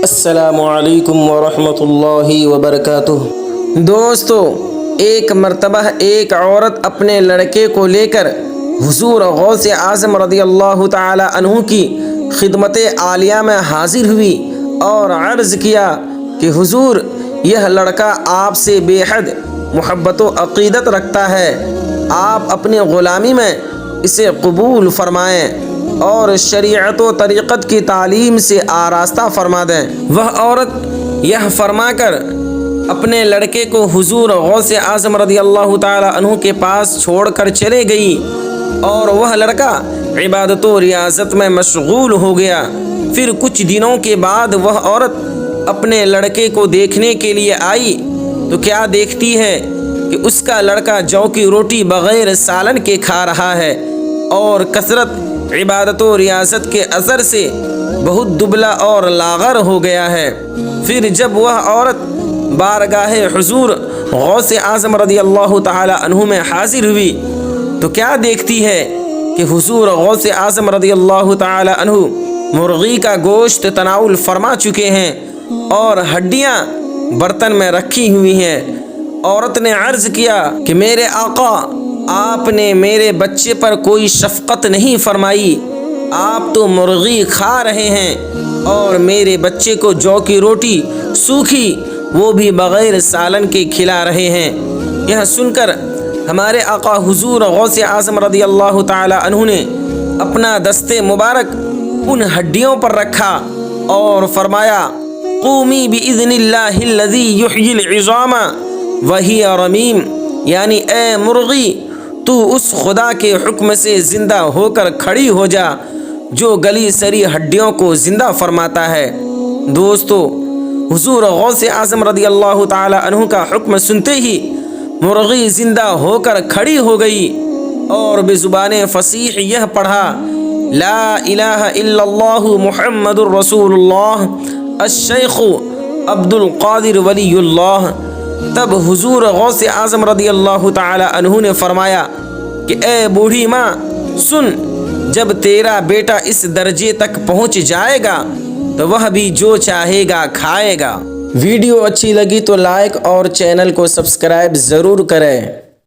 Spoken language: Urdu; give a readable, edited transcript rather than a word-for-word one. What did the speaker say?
السلام علیکم ورحمۃ اللہ وبرکاتہ۔ دوستو، ایک مرتبہ ایک عورت اپنے لڑکے کو لے کر حضور غوث اعظم رضی اللہ تعالی عنہ کی خدمت عالیہ میں حاضر ہوئی اور عرض کیا کہ حضور، یہ لڑکا آپ سے بے حد محبت و عقیدت رکھتا ہے، آپ اپنی غلامی میں اسے قبول فرمائیں اور شریعت و طریقت کی تعلیم سے آراستہ فرما دیں۔ وہ عورت یہ فرما کر اپنے لڑکے کو حضور غوث اعظم رضی اللہ تعالی عنہ کے پاس چھوڑ کر چلے گئی اور وہ لڑکا عبادت و ریاضت میں مشغول ہو گیا۔ پھر کچھ دنوں کے بعد وہ عورت اپنے لڑکے کو دیکھنے کے لیے آئی تو کیا دیکھتی ہے کہ اس کا لڑکا جو کی روٹی بغیر سالن کے کھا رہا ہے اور کثرت عبادت و ریاضت کے اثر سے بہت دبلا اور لاغر ہو گیا ہے۔ پھر جب وہ عورت بارگاہ حضور غوث اعظم رضی اللہ تعالی عنہ میں حاضر ہوئی تو کیا دیکھتی ہے کہ حضور غوث اعظم رضی اللہ تعالی عنہ مرغی کا گوشت تناول فرما چکے ہیں اور ہڈیاں برتن میں رکھی ہوئی ہیں۔ عورت نے عرض کیا کہ میرے آقا، آپ نے میرے بچے پر کوئی شفقت نہیں فرمائی، آپ تو مرغی کھا رہے ہیں اور میرے بچے کو جو کی روٹی سوکھی وہ بھی بغیر سالن کے کھلا رہے ہیں۔ یہ سن کر ہمارے آقا حضور غوث اعظم رضی اللہ تعالی عنہ نے اپنا دست مبارک ان ہڈیوں پر رکھا اور فرمایا، قومی باذن اللہ الذی یحیی العظام وہی رمیم، یعنی اے مرغی، تو اس خدا کے حکم سے زندہ ہو کر کھڑی ہو جا جو گلی سری ہڈیوں کو زندہ فرماتا ہے۔ دوستو، حضور غوث اعظم رضی اللہ تعالی عنہ کا حکم سنتے ہی مرغی زندہ ہو کر کھڑی ہو گئی اور بزبان فصیح یہ پڑھا، لا الہ الا اللہ محمد الرسول اللہ الشیخ عبد القادر ولی اللہ۔ تب حضور غوث اعظم رضی اللہ تعالی عنہ نے فرمایا کہ اے بوڑھی ماں، سن، جب تیرا بیٹا اس درجے تک پہنچ جائے گا تو وہ بھی جو چاہے گا کھائے گا۔ ویڈیو اچھی لگی تو لائک اور چینل کو سبسکرائب ضرور کریں۔